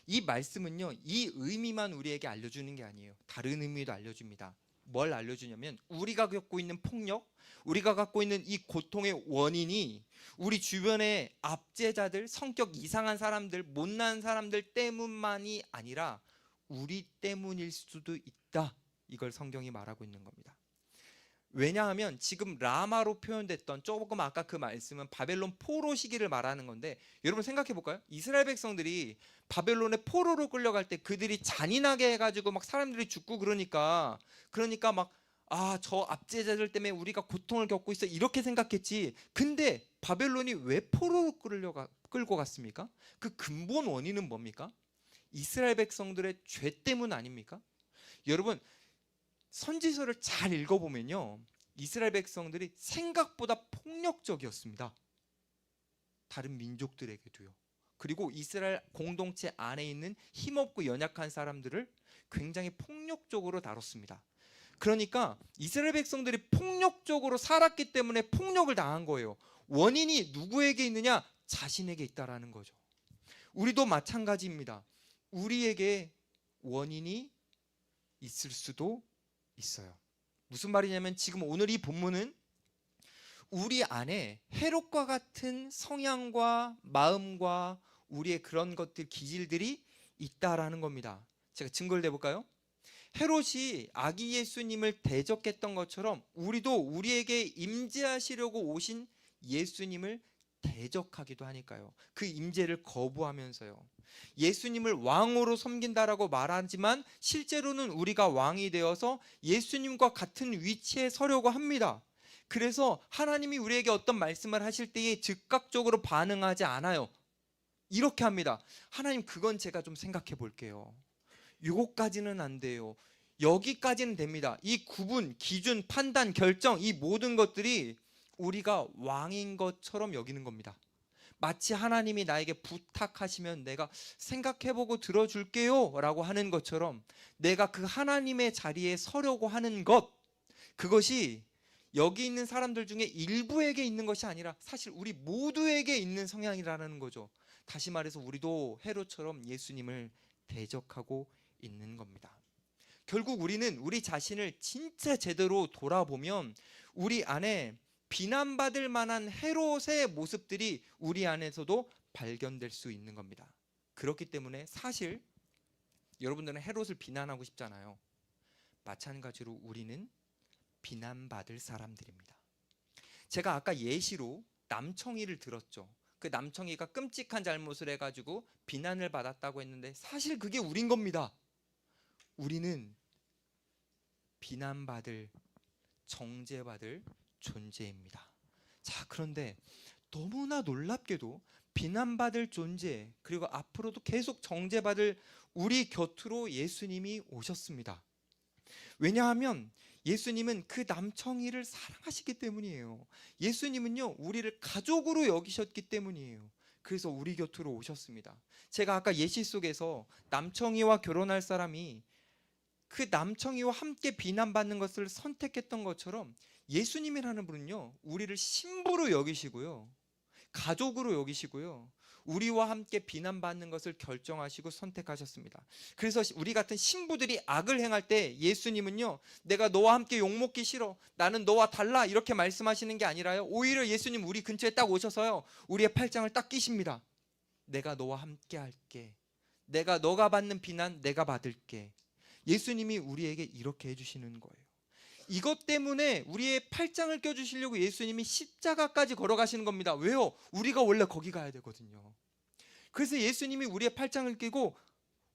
이 말씀은요, 이 의미만 우리에게 알려주는 게 아니에요. 다른 의미도 알려줍니다. 뭘 알려주냐면 우리가 겪고 있는 폭력, 우리가 갖고 있는 이 고통의 원인이 우리 주변의 압제자들, 성격 이상한 사람들, 못난 사람들 때문만이 아니라 우리 때문일 수도 있다. 이걸 성경이 말하고 있는 겁니다. 왜냐하면 지금 라마로 표현됐던 조금 아까 그 말씀은 바벨론 포로 시기를 말하는 건데, 여러분 생각해 볼까요? 이스라엘 백성들이 바벨론의 포로로 끌려갈 때 그들이 잔인하게 해가지고 막 사람들이 죽고 그러니까 막 저 압제자들 때문에 우리가 고통을 겪고 있어 이렇게 생각했지. 근데 바벨론이 왜 포로로 끌고 갔습니까? 그 근본 원인은 뭡니까? 이스라엘 백성들의 죄 때문 아닙니까? 여러분 선지서를 잘 읽어보면요, 이스라엘 백성들이 생각보다 폭력적이었습니다. 다른 민족들에게도요. 그리고 이스라엘 공동체 안에 있는 힘없고 연약한 사람들을 굉장히 폭력적으로 다뤘습니다. 그러니까 이스라엘 백성들이 폭력적으로 살았기 때문에 폭력을 당한 거예요. 원인이 누구에게 있느냐? 자신에게 있다라는 거죠. 우리도 마찬가지입니다. 우리에게 원인이 있을 수도 있어요. 무슨 말이냐면 지금 오늘 이 본문은 우리 안에 헤롯과 같은 성향과 마음과 우리의 그런 것들, 기질들이 있다라는 겁니다. 제가 증거를 내볼까요? 헤롯이 아기 예수님을 대적했던 것처럼 우리도 우리에게 임재하시려고 오신 예수님을 대적하기도 하니까요. 그 임재를 거부하면서요. 예수님을 왕으로 섬긴다라고 말하지만 실제로는 우리가 왕이 되어서 예수님과 같은 위치에 서려고 합니다. 그래서 하나님이 우리에게 어떤 말씀을 하실 때에 즉각적으로 반응하지 않아요. 이렇게 합니다. 하나님, 그건 제가 좀 생각해 볼게요. 요거까지는 안 돼요. 여기까지는 됩니다. 이 구분, 기준, 판단, 결정, 이 모든 것들이 우리가 왕인 것처럼 여기는 겁니다. 마치 하나님이 나에게 부탁하시면 내가 생각해보고 들어줄게요 라고 하는 것처럼 내가 그 하나님의 자리에 서려고 하는 것, 그것이 여기 있는 사람들 중에 일부에게 있는 것이 아니라 사실 우리 모두에게 있는 성향이라는 거죠. 다시 말해서 우리도 헤롯처럼 예수님을 대적하고 있는 겁니다. 결국 우리는 우리 자신을 진짜 제대로 돌아보면 우리 안에 비난받을 만한 헤롯의 모습들이 우리 안에서도 발견될 수 있는 겁니다. 그렇기 때문에 사실 여러분들은 헤롯을 비난하고 싶잖아요. 마찬가지로 우리는 비난받을 사람들입니다. 제가 아까 예시로 남청이를 들었죠. 그 남청이가 끔찍한 잘못을 해가지고 비난을 받았다고 했는데 사실 그게 우린 겁니다. 우리는 비난받을, 정죄받을 존재입니다. 자, 그런데 너무나 놀랍게도 비난받을 존재, 그리고 앞으로도 계속 정죄받을 우리 곁으로 예수님이 오셨습니다. 왜냐하면 예수님은 그 남청이를 사랑하시기 때문이에요. 예수님은요, 우리를 가족으로 여기셨기 때문이에요. 그래서 우리 곁으로 오셨습니다. 제가 아까 예시 속에서 남청이와 결혼할 사람이 그 남청이와 함께 비난받는 것을 선택했던 것처럼 예수님이라는 분은요, 우리를 신부로 여기시고요, 가족으로 여기시고요, 우리와 함께 비난받는 것을 결정하시고 선택하셨습니다. 그래서 우리 같은 신부들이 악을 행할 때 예수님은요, 내가 너와 함께 욕먹기 싫어, 나는 너와 달라, 이렇게 말씀하시는 게 아니라요, 오히려 예수님 우리 근처에 딱 오셔서요, 우리의 팔짱을 딱 끼십니다. 내가 너와 함께 할게, 내가 너가 받는 비난 내가 받을게. 예수님이 우리에게 이렇게 해주시는 거예요. 이것 때문에 우리의 팔짱을 껴주시려고 예수님이 십자가까지 걸어가시는 겁니다. 왜요? 우리가 원래 거기 가야 되거든요. 그래서 예수님이 우리의 팔짱을 끼고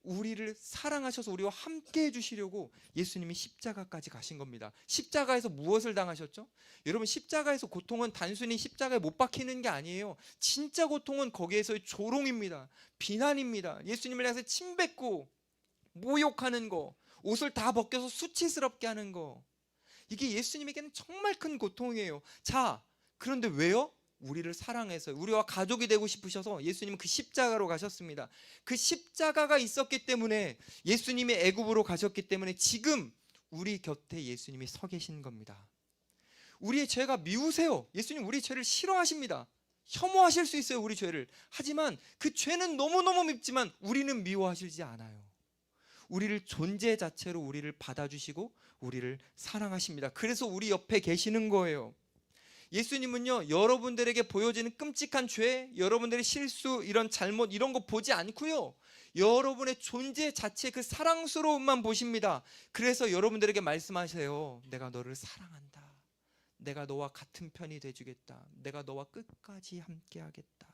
우리를 사랑하셔서 우리와 함께 해주시려고 예수님이 십자가까지 가신 겁니다. 십자가에서 무엇을 당하셨죠? 여러분, 십자가에서 고통은 단순히 십자가에 못 박히는 게 아니에요. 진짜 고통은 거기에서의 조롱입니다. 비난입니다. 예수님을 향해서 침뱉고 모욕하는 거, 옷을 다 벗겨서 수치스럽게 하는 거, 이게 예수님에게는 정말 큰 고통이에요. 자, 그런데 왜요? 우리를 사랑해서 우리와 가족이 되고 싶으셔서 예수님은 그 십자가로 가셨습니다. 그 십자가가 있었기 때문에, 예수님이 애굽으로 가셨기 때문에 지금 우리 곁에 예수님이 서 계신 겁니다. 우리의 죄가 미우세요. 예수님 우리 죄를 싫어하십니다. 혐오하실 수 있어요, 우리 죄를. 하지만 그 죄는 너무너무 밉지만 우리는 미워하시지 않아요. 우리를 존재 자체로 우리를 받아주시고 우리를 사랑하십니다. 그래서 우리 옆에 계시는 거예요. 예수님은요, 여러분들에게 보여지는 끔찍한 죄, 여러분들의 실수, 이런 잘못, 이런 거 보지 않고요, 여러분의 존재 자체 그 사랑스러움만 보십니다. 그래서 여러분들에게 말씀하세요. 내가 너를 사랑한다. 내가 너와 같은 편이 돼주겠다. 내가 너와 끝까지 함께하겠다.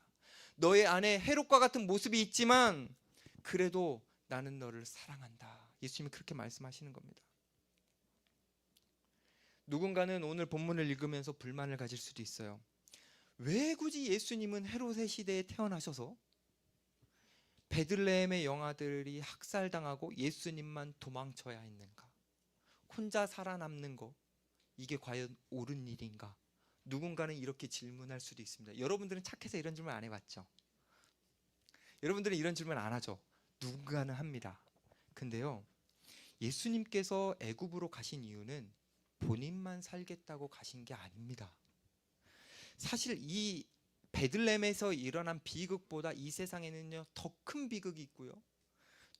너의 안에 해롭과 같은 모습이 있지만 그래도 나는 너를 사랑한다. 예수님이 그렇게 말씀하시는 겁니다. 누군가는 오늘 본문을 읽으면서 불만을 가질 수도 있어요. 왜 굳이 예수님은 헤롯의 시대에 태어나셔서 베들레헴의 영아들이 학살당하고 예수님만 도망쳐야 했는가? 혼자 살아남는 거, 이게 과연 옳은 일인가? 누군가는 이렇게 질문할 수도 있습니다. 여러분들은 착해서 이런 질문 안 해봤죠? 여러분들은 이런 질문 안 하죠? 누군가는 합니다. 근데요, 예수님께서 애굽으로 가신 이유는 본인만 살겠다고 가신 게 아닙니다. 사실 이 베들레헴에서 일어난 비극보다 이 세상에는요, 더 큰 비극이 있고요,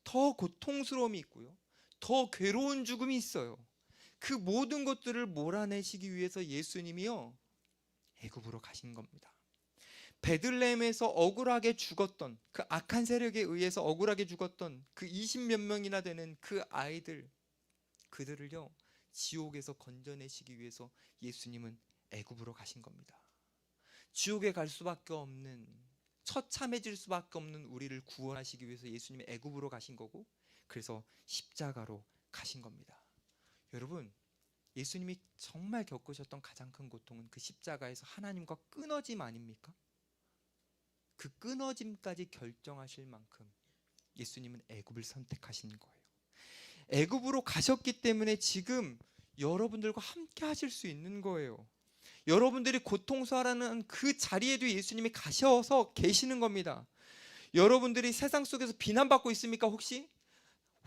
더 고통스러움이 있고요, 더 괴로운 죽음이 있어요. 그 모든 것들을 몰아내시기 위해서 예수님이요, 애굽으로 가신 겁니다. 베들레헴에서 억울하게 죽었던, 그 악한 세력에 의해서 억울하게 죽었던 그 20몇 명이나 되는 그 아이들, 그들을요, 지옥에서 건져내시기 위해서 예수님은 애굽으로 가신 겁니다. 지옥에 갈 수밖에 없는, 처참해질 수밖에 없는 우리를 구원하시기 위해서 예수님이 애굽으로 가신 거고, 그래서 십자가로 가신 겁니다. 여러분, 예수님이 정말 겪으셨던 가장 큰 고통은 그 십자가에서 하나님과 끊어짐 아닙니까? 그 끊어짐까지 결정하실 만큼 예수님은 애굽을 선택하신 거예요. 애굽으로 가셨기 때문에 지금 여러분들과 함께 하실 수 있는 거예요. 여러분들이 고통스러워하는 그 자리에도 예수님이 가셔서 계시는 겁니다. 여러분들이 세상 속에서 비난받고 있습니까? 혹시?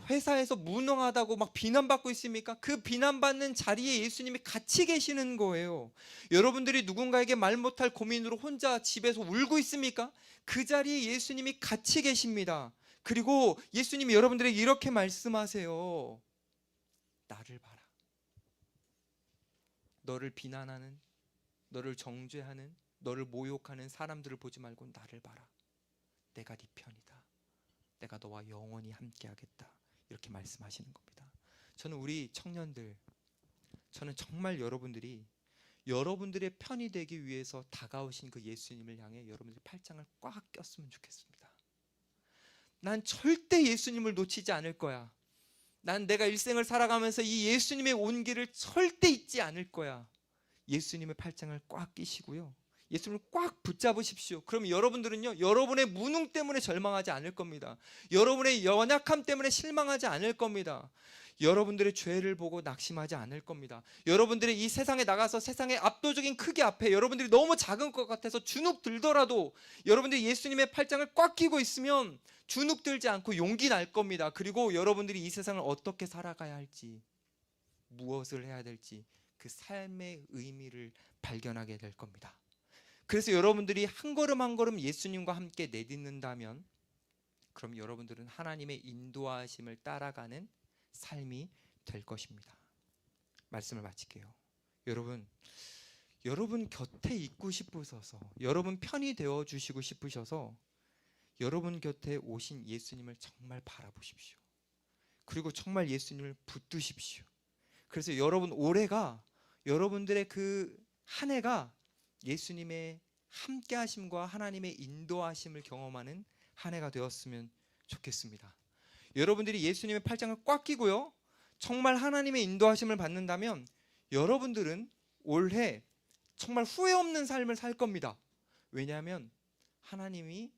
회사에서 무능하다고 막 비난받고 있습니까? 그 비난받는 자리에 예수님이 같이 계시는 거예요. 여러분들이 누군가에게 말 못할 고민으로 혼자 집에서 울고 있습니까? 그 자리에 예수님이 같이 계십니다. 그리고 예수님이 여러분들에게 이렇게 말씀하세요. 나를 봐라. 너를 비난하는, 너를 정죄하는, 너를 모욕하는 사람들을 보지 말고 나를 봐라. 내가 네 편이다. 내가 너와 영원히 함께하겠다. 이렇게 말씀하시는 겁니다. 저는 우리 청년들, 저는 정말 여러분들이 여러분들의 편이 되기 위해서 다가오신 그 예수님을 향해 여러분들이 팔짱을 꽉 꼈으면 좋겠습니다. 난 절대 예수님을 놓치지 않을 거야. 난 내가 일생을 살아가면서 이 예수님의 온기를 절대 잊지 않을 거야. 예수님의 팔짱을 꽉 끼시고요, 예수님을 꽉 붙잡으십시오. 그럼 여러분들은요, 여러분의 무능 때문에 절망하지 않을 겁니다. 여러분의 연약함 때문에 실망하지 않을 겁니다. 여러분들의 죄를 보고 낙심하지 않을 겁니다. 여러분들이 이 세상에 나가서 세상의 압도적인 크기 앞에 여러분들이 너무 작은 것 같아서 주눅 들더라도 여러분들이 예수님의 팔짱을 꽉 끼고 있으면 주눅 들지 않고 용기 날 겁니다. 그리고 여러분들이 이 세상을 어떻게 살아가야 할지, 무엇을 해야 될지 그 삶의 의미를 발견하게 될 겁니다. 그래서 여러분들이 한 걸음 한 걸음 예수님과 함께 내딛는다면, 그럼 여러분들은 하나님의 인도하심을 따라가는 삶이 될 것입니다. 말씀을 마칠게요. 여러분 곁에 있고 싶으셔서, 여러분 편이 되어 주시고 싶으셔서 여러분 곁에 오신 예수님을 정말 바라보십시오. 그리고 정말 예수님을 붙드십시오. 그래서 여러분 올해가, 여러분들의 그 한 해가 예수님의 함께하심과 하나님의 인도하심을 경험하는 한 해가 되었으면 좋겠습니다. 여러분들이 예수님의 팔짱을 꽉 끼고요, 정말 하나님의 인도하심을 받는다면 여러분들은 올해 정말 후회 없는 삶을 살 겁니다. 왜냐하면 하나님이